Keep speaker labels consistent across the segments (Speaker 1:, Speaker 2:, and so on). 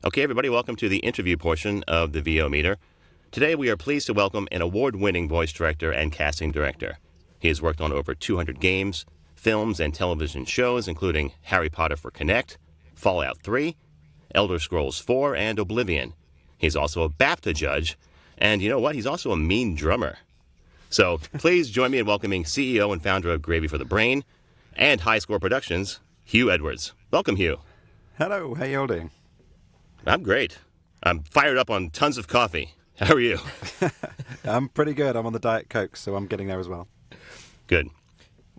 Speaker 1: Okay, everybody, welcome to the interview portion of the VO Meter. Today, we are pleased to welcome an award-winning voice director and casting director. He has worked on over 200 games, films, and television shows, including Harry Potter for Kinect, Fallout 3, Elder Scrolls 4, and Oblivion. He's also a BAFTA judge, and you know what? He's also a mean drummer. So please join me in welcoming CEO and founder of Gravy for the Brain and High Score Productions, Hugh Edwards. Welcome, Hugh.
Speaker 2: Hello, how you all doing?
Speaker 1: I'm great. I'm fired up on tons of coffee. How are you?
Speaker 2: I'm pretty good. I'm on the Diet Coke, so I'm getting there as well.
Speaker 1: Good.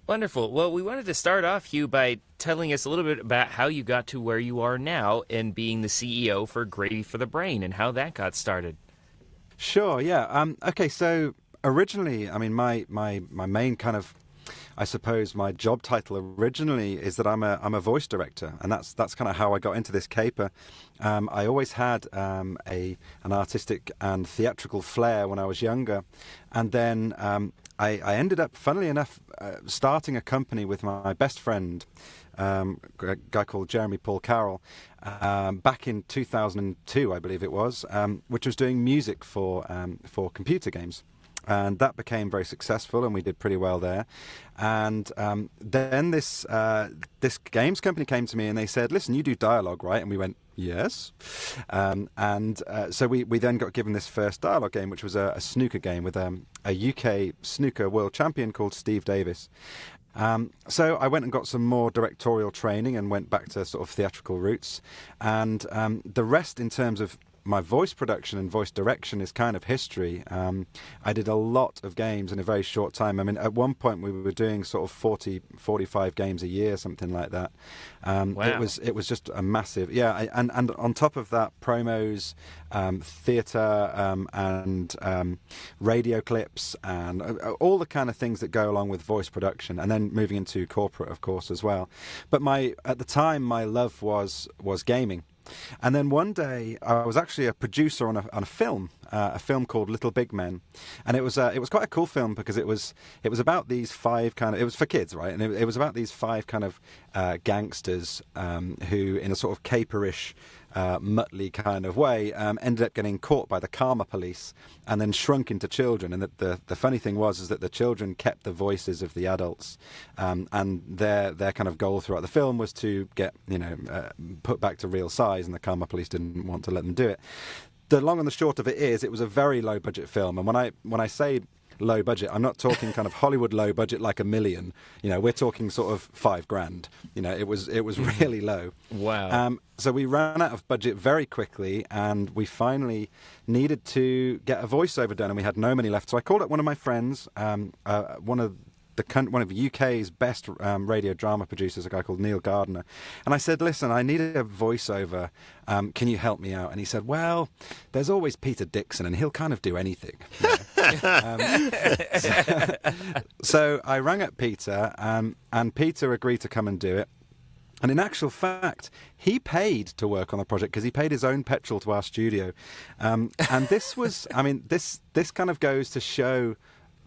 Speaker 3: Wonderful. Well, we wanted to start off, Hugh, by telling us a little bit about how you got to where you are now and being the CEO for Gravy for the Brain and how that got started.
Speaker 2: Sure, yeah. Okay, so originally, I mean, my main kind of, I suppose, my job title originally is that I'm a voice director, and that's kind of how I got into this caper. I always had an artistic and theatrical flair when I was younger, and then I ended up, funnily enough, starting a company with my best friend, a guy called Jeremy Paul Carroll, back in 2002, I believe it was, which was doing music for computer games. And that became very successful, and we did pretty well there. And then this games company came to me, and they said, "Listen, you do dialogue, right?" And we went, "Yes." So we then got given this first dialogue game, which was a snooker game with a UK snooker world champion called Steve Davis. So I went and got some more directorial training and went back to sort of theatrical roots. And the rest in terms of my voice production and voice direction is kind of history. I did a lot of games in a very short time. I mean, at one point we were doing sort of 40, 45 games a year, something like that.
Speaker 3: Wow.
Speaker 2: It was just a massive, yeah. And on top of that, promos, theatre, and radio clips, and all the kind of things that go along with voice production, and then moving into corporate, of course, as well. But at the time, my love was gaming. And then one day, I was actually a producer on a film called Little Big Men, and it was quite a cool film because it was about these five kind of, it was for kids, right? And it was about these five kind of gangsters who, in a sort of caperish, Muttley kind of way, ended up getting caught by the karma police and then shrunk into children. And the funny thing was that the children kept the voices of the adults, and their kind of goal throughout the film was to get put back to real size, and the karma police didn't want to let them do it. The long and the short of it is, it was a very low budget film, and when I say low budget, I'm not talking kind of Hollywood low budget like $1 million. We're talking sort of $5,000. It was really low.
Speaker 3: Wow.
Speaker 2: So we ran out of budget very quickly, and we finally needed to get a voiceover done, and we had no money left. So I called up one of my friends, one of the UK's best radio drama producers, a guy called Neil Gardner. And I said, "Listen, I need a voiceover. Can you help me out?" And he said, "Well, there's always Peter Dickson, and he'll kind of do anything." So I rang up Peter, and Peter agreed to come and do it. And in actual fact, he paid to work on the project because he paid his own petrol to our studio. And this was, I mean, this kind of goes to show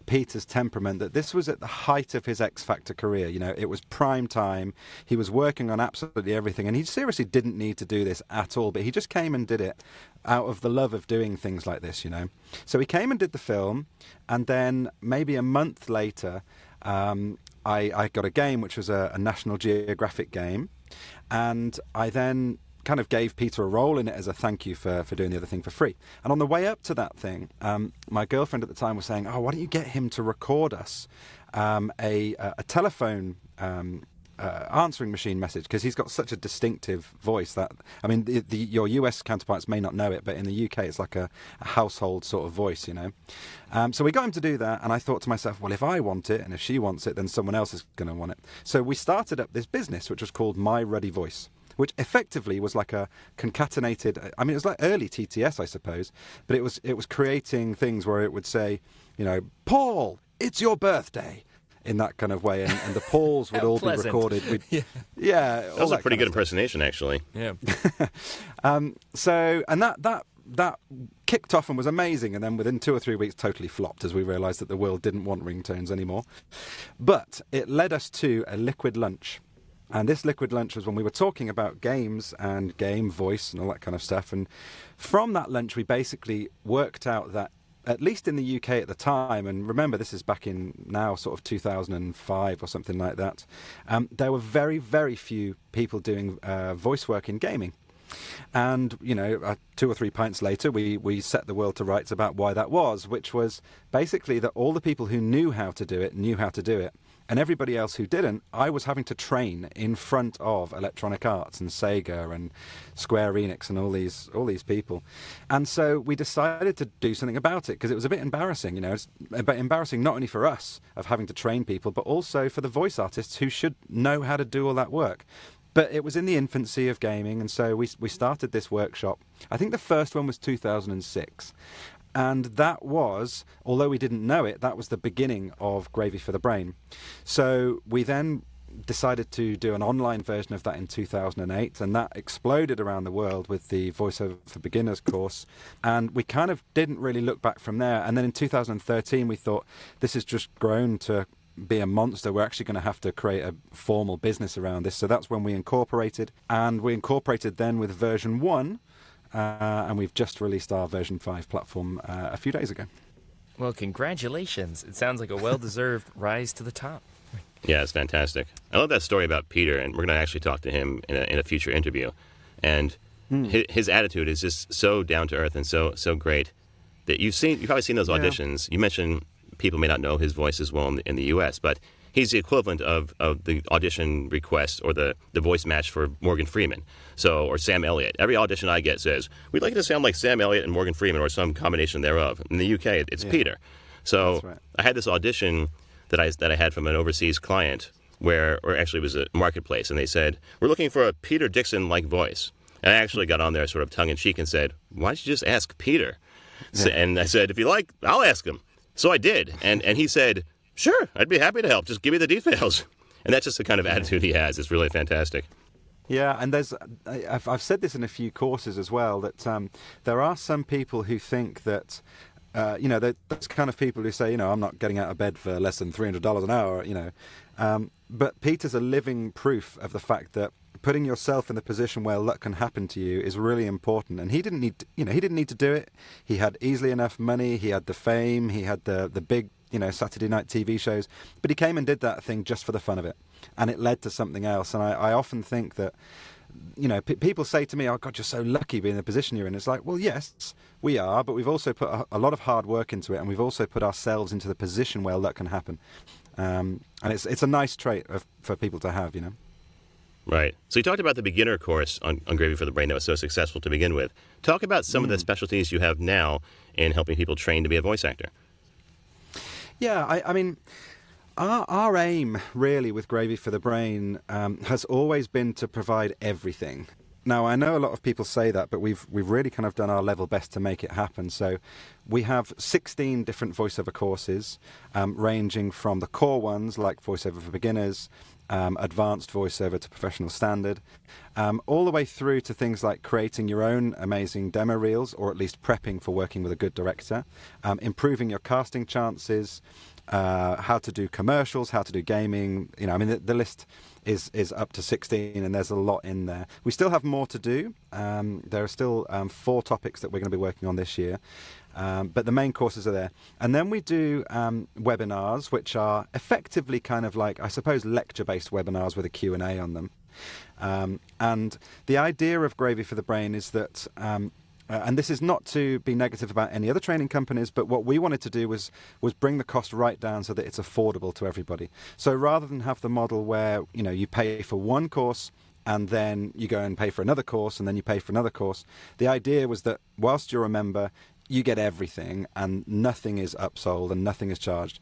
Speaker 2: Peter's temperament, that this was at the height of his X Factor career. It was prime time. He was working on absolutely everything, and he seriously didn't need to do this at all, but he just came and did it out of the love of doing things like this. So he came and did the film, and then maybe a month later, I got a game which was a National Geographic game, and I then kind of gave Peter a role in it as a thank you for doing the other thing for free. And on the way up to that thing, my girlfriend at the time was saying, "Oh, why don't you get him to record us a telephone answering machine message, because he's got such a distinctive voice that, I mean, your US counterparts may not know it, but in the UK it's like a household sort of voice, So we got him to do that, and I thought to myself, well, if I want it and if she wants it, then someone else is going to want it. So we started up this business which was called My Ruddy Voice, which effectively was like a concatenated, I mean, it was like early TTS, I suppose, but it was creating things where it would say, "Paul, it's your birthday," in that kind of way, and the Pauls would all
Speaker 3: pleasant.
Speaker 2: be recorded.
Speaker 1: Yeah, that was a pretty good impersonation, actually.
Speaker 3: Yeah.
Speaker 2: So, and that kicked off and was amazing, and then within 2 or 3 weeks totally flopped as we realised that the world didn't want ringtones anymore. But it led us to a liquid lunch, And this liquid lunch was when we were talking about games and game voice and all that kind of stuff. And from that lunch, we basically worked out that, at least in the UK at the time, and remember this is back in now sort of 2005 or something like that, there were very, very few people doing voice work in gaming. And, 2 or 3 pints later, we set the world to rights about why that was, which was basically that all the people who knew how to do it knew how to do it. And everybody else who didn't, I was having to train in front of Electronic Arts and Sega and Square Enix and all these people. And so we decided to do something about it, because it was a bit embarrassing, It's a bit embarrassing not only for us of having to train people, but also for the voice artists who should know how to do all that work. But it was in the infancy of gaming, and so we started this workshop. I think the first one was 2006. And that was, although we didn't know it, that was the beginning of Gravy for the Brain. So we then decided to do an online version of that in 2008, and that exploded around the world with the Voiceover for Beginners course. And we kind of didn't really look back from there. And then in 2013, we thought, this has just grown to be a monster. We're actually going to have to create a formal business around this. So that's when we incorporated. And we incorporated then with version 1. And we've just released our version 5 platform a few days ago.
Speaker 3: Well, congratulations. It sounds like a well-deserved rise to the top.
Speaker 1: Yeah, it's fantastic. I love that story about Peter, and we're going to actually talk to him in a future interview. And his attitude is just so down-to-earth and so great that you've probably seen those auditions. You mentioned people may not know his voice as well in the U.S., but he's the equivalent of the audition request or the voice match for Morgan Freeman, or Sam Elliott. Every audition I get says, we'd like you to sound like Sam Elliott and Morgan Freeman or some combination thereof. In the UK, it's Peter. So right. I had this audition that I had from an overseas client or actually it was a marketplace, and they said, we're looking for a Peter Dickson-like voice. And I actually got on there sort of tongue-in-cheek and said, why don't you just ask Peter? And I said, if you like, I'll ask him. So I did. And he said, sure, I'd be happy to help. Just give me the details. And that's just the kind of attitude he has. It's really fantastic.
Speaker 2: Yeah, and I've said this in a few courses as well, that there are some people who think that, those kind of people who say, I'm not getting out of bed for less than $300 an hour, but Peter's a living proof of the fact that putting yourself in the position where luck can happen to you is really important. And he didn't need to do it. He had easily enough money. He had the fame. He had the big, Saturday night TV shows. But he came and did that thing just for the fun of it. And it led to something else. And I often think that, people say to me, oh, God, you're so lucky being in the position you're in. It's like, well, yes, we are. But we've also put a lot of hard work into it. And we've also put ourselves into the position where luck can happen. And it's a nice trait for people to have,
Speaker 1: Right. So you talked about the beginner course on Gravy for the Brain that was so successful to begin with. Talk about some of the specialties you have now in helping people train to be a voice actor.
Speaker 2: Yeah, I mean, our aim really with Gravy for the Brain has always been to provide everything. Now, I know a lot of people say that, but we've really kind of done our level best to make it happen. So we have 16 different voiceover courses, ranging from the core ones like Voiceover for Beginners, advanced voiceover to professional standard, all the way through to things like creating your own amazing demo reels, or at least prepping for working with a good director, improving your casting chances, how to do commercials, how to do gaming. The list is up to 16, and there's a lot in there. We still have more to do. There are still 4 topics that we're going to be working on this year. But the main courses are there. And then we do webinars, which are effectively kind of like, I suppose, lecture-based webinars with a Q&A on them. And the idea of Gravy for the Brain is that, and this is not to be negative about any other training companies, but what we wanted to do was bring the cost right down so that it's affordable to everybody. So rather than have the model where, you pay for one course and then you go and pay for another course and then you pay for another course, the idea was that whilst you're a member, you get everything and nothing is upsold and nothing is charged.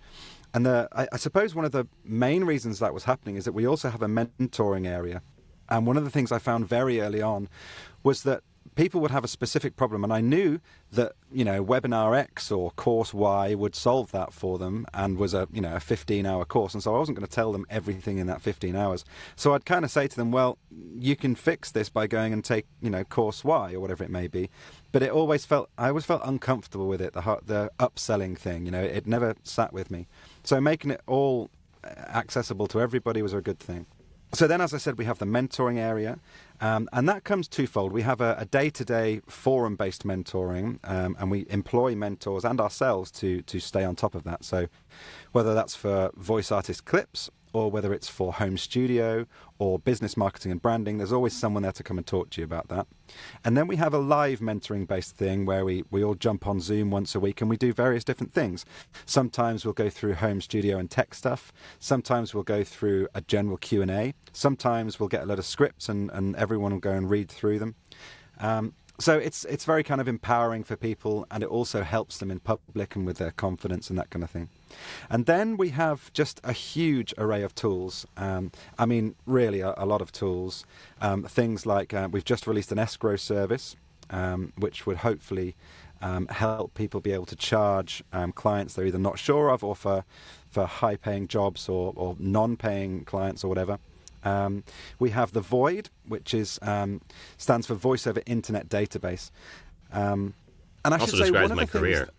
Speaker 2: And I suppose one of the main reasons that was happening is that we also have a mentoring area. And one of the things I found very early on was that people would have a specific problem, and I knew that webinar X or course Y would solve that for them, and was a 15-hour course, and so I wasn't going to tell them everything in that 15 hours. So I'd kind of say to them, well, you can fix this by going and take course Y or whatever it may be. But I always felt uncomfortable with it, the upselling thing. It never sat with me. So making it all accessible to everybody was a good thing. So then, as I said, we have the mentoring area, and that comes twofold. We have a day-to-day forum-based mentoring, and we employ mentors and ourselves to stay on top of that. So whether that's for voice artist clips, or whether it's for home studio or business marketing and branding, there's always someone there to come and talk to you about that. And then we have a live mentoring-based thing where we all jump on Zoom once a week and we do various different things. Sometimes we'll go through home studio and tech stuff. Sometimes we'll go through a general Q&A. Sometimes we'll get a lot of scripts and everyone will go and read through them. So it's very kind of empowering for people, and it also helps them in public and with their confidence and that kind of thing. And then we have just a huge array of tools. I mean, really a lot of tools. Things like we've just released an escrow service, which would hopefully help people be able to charge clients they're either not sure of, or for high-paying jobs or non-paying clients or whatever. We have the Void, which is stands for Voice over Internet Database, and I
Speaker 1: also
Speaker 2: should say
Speaker 1: describes
Speaker 2: one of
Speaker 1: my
Speaker 2: the
Speaker 1: career.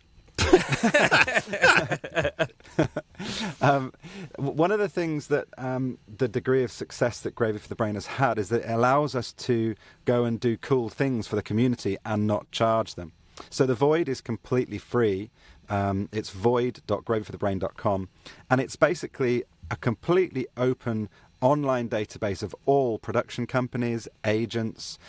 Speaker 2: One of the things that the degree of success that Gravy for the Brain has had is that it allows us to go and do cool things for the community and not charge them. So the Void is completely free. It's void.gravyforthebrain.com, and it's basically a completely open online database of all production companies, agents,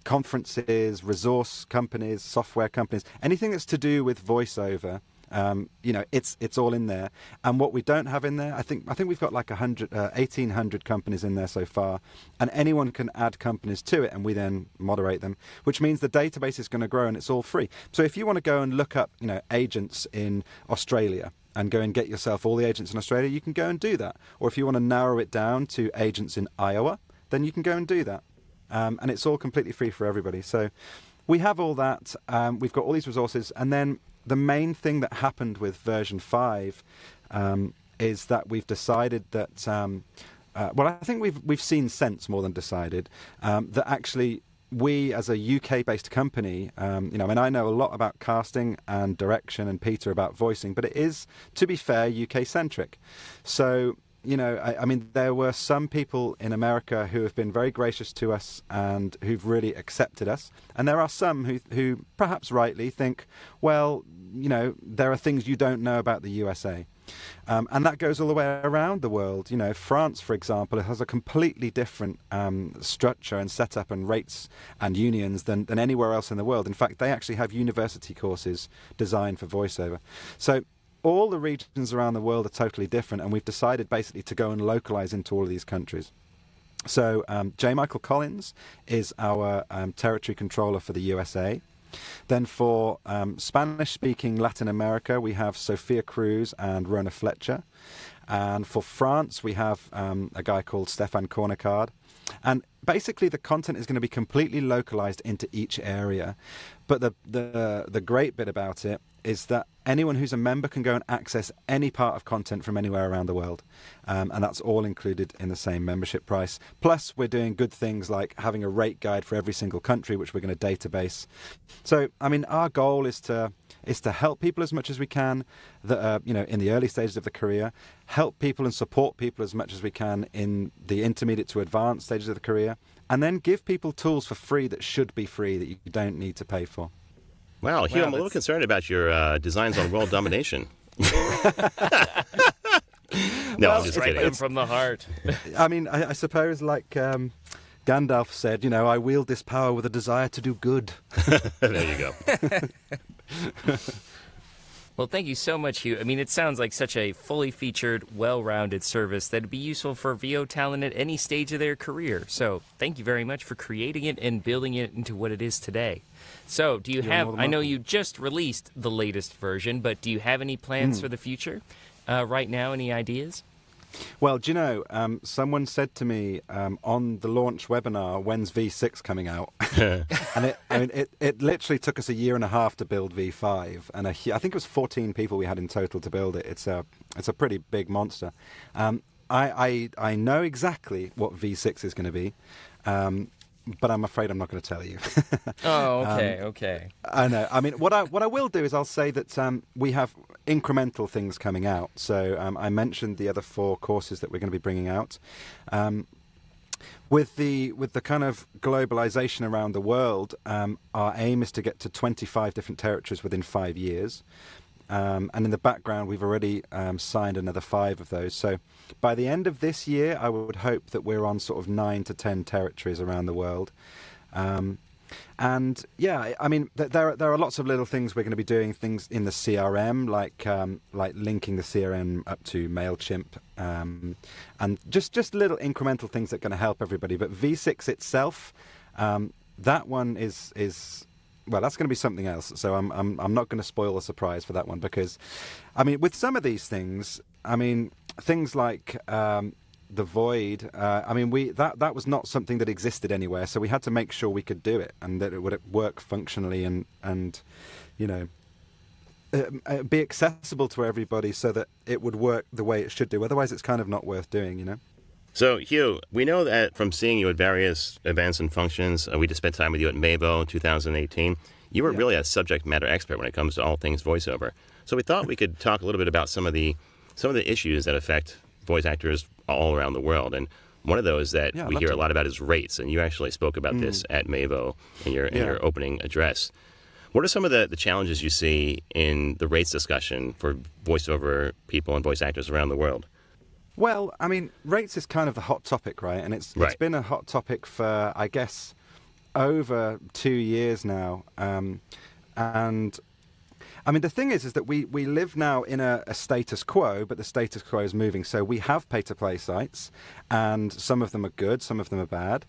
Speaker 2: conferences, resource companies, software companies, anything that's to do with voiceover. It's all in there. And what we don't have in there, I think we've got like 1,800 companies in there so far, and anyone can add companies to it, and we then moderate them, which means the database is going to grow, and it's all free. So if you want to go and look up, agents in Australia, and go and get yourself all the agents in Australia, you can go and do that. Or if you want to narrow it down to agents in Iowa, then you can go and do that. And it's all completely free for everybody. So we have all that. We've got all these resources. And then the main thing that happened with version 5 is that we've decided that, I think we've seen sense more than decided, that actually we, as a UK-based company, I know a lot about casting and direction, and Peter about voicing, but it is, to be fair, UK-centric. So, there were some people in America who have been very gracious to us and who've really accepted us. And there are some who perhaps rightly think, well, there are things you don't know about the USA. And that goes all the way around the world. France, for example, has a completely different structure and setup and rates and unions than anywhere else in the world. In fact, they actually have university courses designed for voiceover. So all the regions around the world are totally different, and we've decided basically to go and localize into all of these countries. So J. Michael Collins is our territory controller for the USA. Then for Spanish-speaking Latin America, we have Sophia Cruz and Rona Fletcher. And for France, we have a guy called Stefan Cornicard. And basically, the content is going to be completely localized into each area. But the great bit about it is that anyone who's a member can go and access any part of content from anywhere around the world. And that's all included in the same membership price. Plus, we're doing good things like having a rate guide for every single country, which we're going to database. So, our goal is to help people as much as we can that are, in the early stages of the career, help people and support people as much as we can in the intermediate to advanced stages of the career, and then give people tools for free that should be free, that you don't need to pay for.
Speaker 1: Wow, Hugh, I'm a little concerned about your designs on world domination. No, I'm just kidding.
Speaker 3: From the heart.
Speaker 2: I suppose, like Gandalf said, I wield this power with a desire to do good.
Speaker 1: There you go.
Speaker 3: Well, thank you so much, Hugh. It sounds like such a fully featured, well-rounded service that'd be useful for VO talent at any stage of their career. So thank you very much for creating it and building it into what it is today. So do you have, I know you just released the latest version, but do you have any plans for the future right now? Any ideas?
Speaker 2: Well, do you know, someone said to me on the launch webinar, when's V6 coming out? And it literally took us a year and a half to build V5. And I think it was 14 people we had in total to build it. It's a pretty big monster. I know exactly what V6 is going to be. But I'm afraid I'm not going to tell you.
Speaker 3: Oh, okay.
Speaker 2: I know. What I will do is I'll say that we have incremental things coming out. So I mentioned the other 4 courses that we're going to be bringing out. With the kind of globalization around the world, our aim is to get to 25 different territories within 5 years. And in the background, we've already signed another 5 of those. So by the end of this year, I would hope that we're on sort of 9 to 10 territories around the world. And yeah, I mean, there are lots of little things we're going to be doing, things in the CRM, like linking the CRM up to MailChimp, and just little incremental things that are going to help everybody. But V6 itself, that one is well, that's going to be something else. So I'm not going to spoil the surprise for that one, because, I mean, with some of these things, I mean, things like the Void, I mean, that was not something that existed anywhere, so we had to make sure we could do it and that it would work functionally and you know, be accessible to everybody so that it would work the way it should do. Otherwise, it's kind of not worth doing, you know.
Speaker 1: So, Hugh, we know that from seeing you at various events and functions, we just spent time with you at Mavo 2018. You were really a subject matter expert when it comes to all things voiceover. So we thought we could talk a little bit about some of the issues that affect voice actors all around the world. And one of those that we hear a lot about is rates. And you actually spoke about this at Mavo in your opening address. What are some of the challenges you see in the rates discussion for voiceover people and voice actors around the world?
Speaker 2: Well, I mean, rates is kind of the hot topic, right? And it's been a hot topic for, I guess, over 2 years now. And I mean, the thing is that we live now in a status quo, but the status quo is moving. So we have pay-to-play sites, and some of them are good, some of them are bad.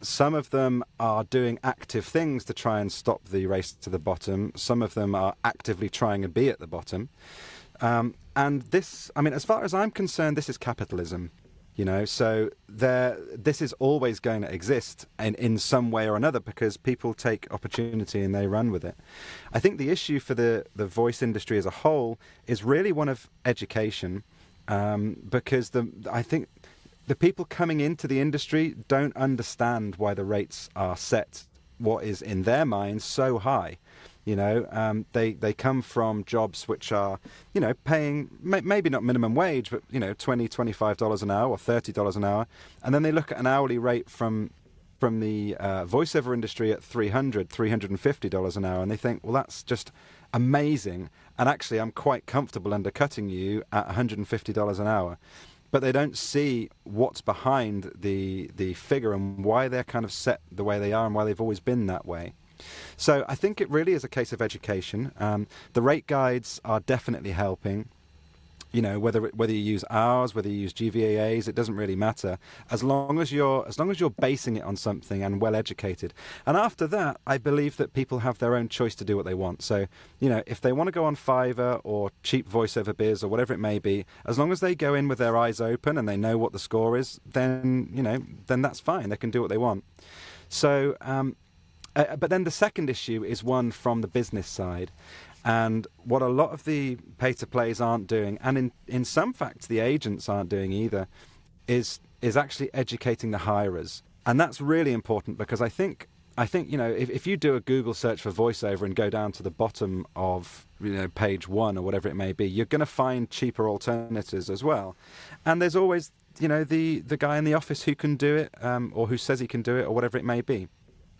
Speaker 2: Some of them are doing active things to try and stop the race to the bottom. Some of them are actively trying to be at the bottom. And this, I mean, as far as I'm concerned, this is capitalism. You know, so this is always going to exist in some way or another, because people take opportunity and they run with it. I think the issue for the voice industry as a whole is really one of education, because I think the people coming into the industry don't understand why the rates are set, what is in their minds, so high. You know, they come from jobs which are, you know, paying maybe not minimum wage, but, you know, $20, $25 an hour or $30 an hour. And then they look at an hourly rate from the voiceover industry at $300, $350 an hour. And they think, well, that's just amazing. And actually, I'm quite comfortable undercutting you at $150 an hour. But they don't see what's behind the figure and why they're kind of set the way they are and why they've always been that way. So I think it really is a case of education. The rate guides are definitely helping. You know, whether you use ours, whether you use GVAAs, it doesn't really matter, as long as you're basing it on something and well educated. And after that, I believe that people have their own choice to do what they want. So, you know, if they want to go on Fiverr or cheap voiceover biz or whatever it may be, as long as they go in with their eyes open and they know what the score is, then, you know, then that's fine. They can do what they want. So. But then the second issue is one from the business side. And what a lot of the pay-to-plays aren't doing, and in some facts the agents aren't doing either, is actually educating the hirers. And that's really important, because I think you know, if you do a Google search for voiceover and go down to the bottom of, you know, page 1 or whatever it may be, you're going to find cheaper alternatives as well. And there's always, you know, the guy in the office who can do it, or who says he can do it, or whatever it may be.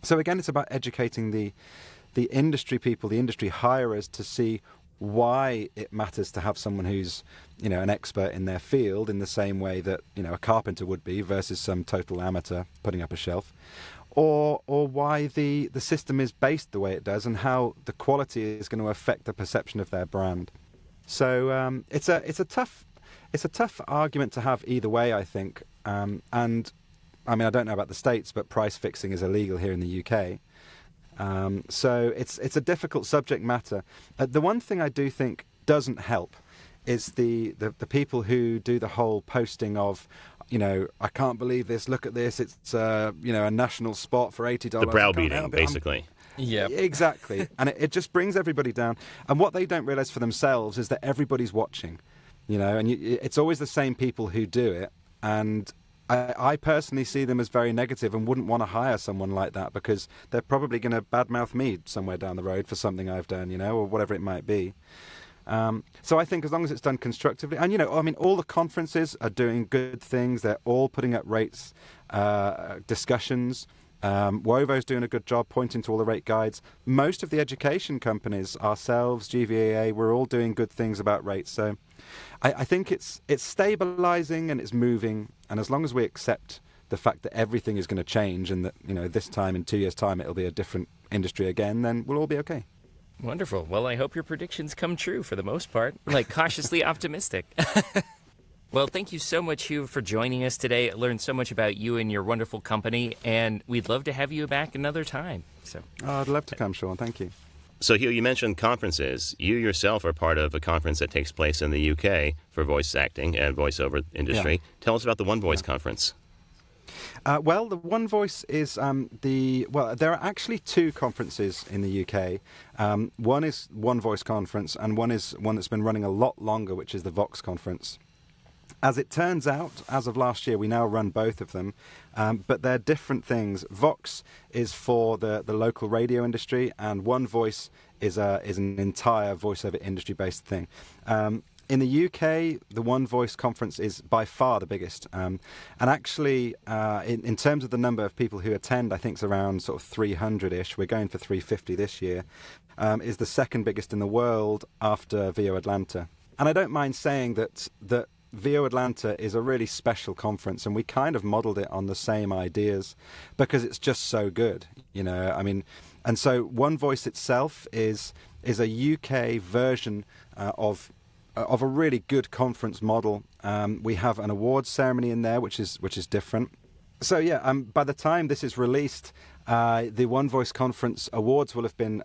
Speaker 2: So again, it's about educating the industry people, the industry hirers, to see why it matters to have someone who's, you know, an expert in their field, in the same way that, you know, a carpenter would be, versus some total amateur putting up a shelf, or why the system is based the way it does and how the quality is going to affect the perception of their brand. So it's a tough argument to have either way, I think, and. I mean, I don't know about the States, but price fixing is illegal here in the UK. So it's a difficult subject matter. The one thing I do think doesn't help is the people who do the whole posting of, you know, I can't believe this, look at this, it's you know, a national spot for $80.
Speaker 1: The browbeating, basically.
Speaker 3: Yeah,
Speaker 2: exactly. And it just brings everybody down. And what they don't realize for themselves is that everybody's watching, you know, and it's always the same people who do it. And I personally see them as very negative and wouldn't want to hire someone like that, because they're probably going to badmouth me somewhere down the road for something I've done, you know, or whatever it might be. So I think as long as it's done constructively, and I mean, all the conferences are doing good things. They're all putting up rates discussions. Wovo's doing a good job pointing to all the rate guides. Most of the education companies, ourselves, GVAA, we're all doing good things about rates. So I think it's stabilizing and it's moving. And as long as we accept the fact that everything is going to change and that, this time in 2 years' time it'll be a different industry again, then we'll all be okay.
Speaker 3: Wonderful. Well, I hope your predictions come true for the most part. Cautiously optimistic. Well, thank you so much, Hugh, for joining us today. I learned so much about you and your wonderful company, and we'd love to have you back another time. So,
Speaker 2: I'd love to come, Sean. Thank you.
Speaker 1: So, Hugh, you mentioned conferences. You yourself are part of a conference that takes place in the UK for voice acting and voiceover industry. Yeah. Tell us about the One Voice conference.
Speaker 2: Well, the One Voice is there are actually two conferences in the UK. One is One Voice conference, and one is one that's been running a lot longer, which is the Vox conference. As it turns out, as of last year, we now run both of them, but they're different things. Vox is for the local radio industry, and One Voice is an entire voiceover industry-based thing. In the UK, the One Voice conference is by far the biggest. And actually, in terms of the number of people who attend, I think it's around sort of 300-ish. We're going for 350 this year. Is the second biggest in the world after VO Atlanta. And I don't mind saying that VO Atlanta is a really special conference, and we kind of modeled it on the same ideas because it's just so good, I mean, and so One Voice itself is a UK version of a really good conference model. We have an awards ceremony in there, which is different. So yeah, by the time this is released, the One Voice conference awards will have been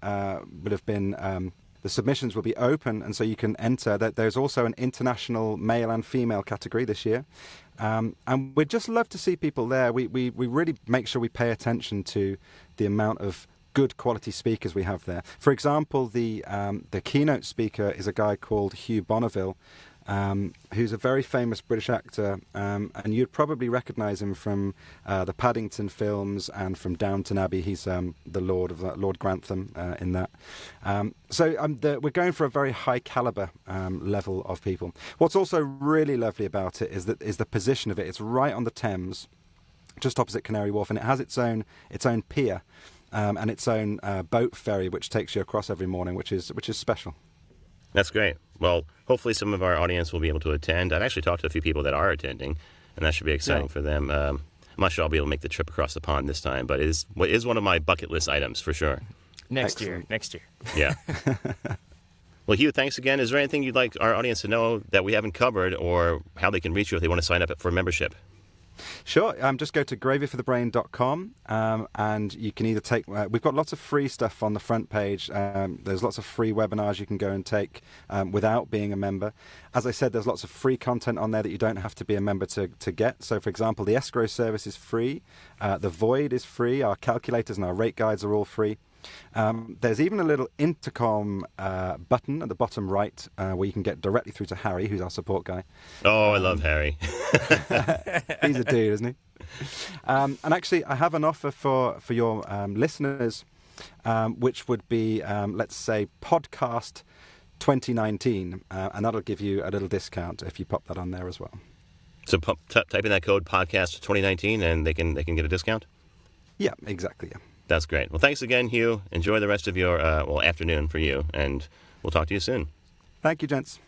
Speaker 2: the submissions will be open, and so you can enter. There's also an international male and female category this year. And we'd just love to see people there. We really make sure we pay attention to the amount of good quality speakers we have there. For example, the keynote speaker is a guy called Hugh Bonneville, who's a very famous British actor, and you'd probably recognise him from the Paddington films and from Downton Abbey. He's the Lord Grantham in that. We're going for a very high calibre level of people. What's also really lovely about it is the position of it. It's right on the Thames, just opposite Canary Wharf, and it has its own pier and its own boat ferry, which takes you across every morning, which is special.
Speaker 1: That's great. Well, hopefully some of our audience will be able to attend. I've actually talked to a few people that are attending, and that should be exciting for them. I'm not sure I'll be able to make the trip across the pond this time, but it is one of my bucket list items for sure.
Speaker 3: Next year.
Speaker 1: Yeah. Well, Hugh, thanks again. Is there anything you'd like our audience to know that we haven't covered, or how they can reach you if they want to sign up for membership?
Speaker 2: Sure. Just go to gravyforthebrain.com, and you can either take... we've got lots of free stuff on the front page. There's lots of free webinars you can go and take without being a member. As I said, there's lots of free content on there that you don't have to be a member to get. So, for example, the escrow service is free. The Void is free. Our calculators and our rate guides are all free. There's even a little intercom button at the bottom right where you can get directly through to Harry, who's our support guy.
Speaker 1: Oh, I love Harry.
Speaker 2: He's a dude, isn't he? And actually, I have an offer for your listeners, which would be, let's say, Podcast 2019, and that'll give you a little discount if you pop that on there as well.
Speaker 1: So type in that code, Podcast 2019, and they can get a discount?
Speaker 2: Yeah, exactly, yeah.
Speaker 1: That's great. Well, thanks again, Hugh. Enjoy the rest of your afternoon for you, and we'll talk to you soon.
Speaker 2: Thank you, gents.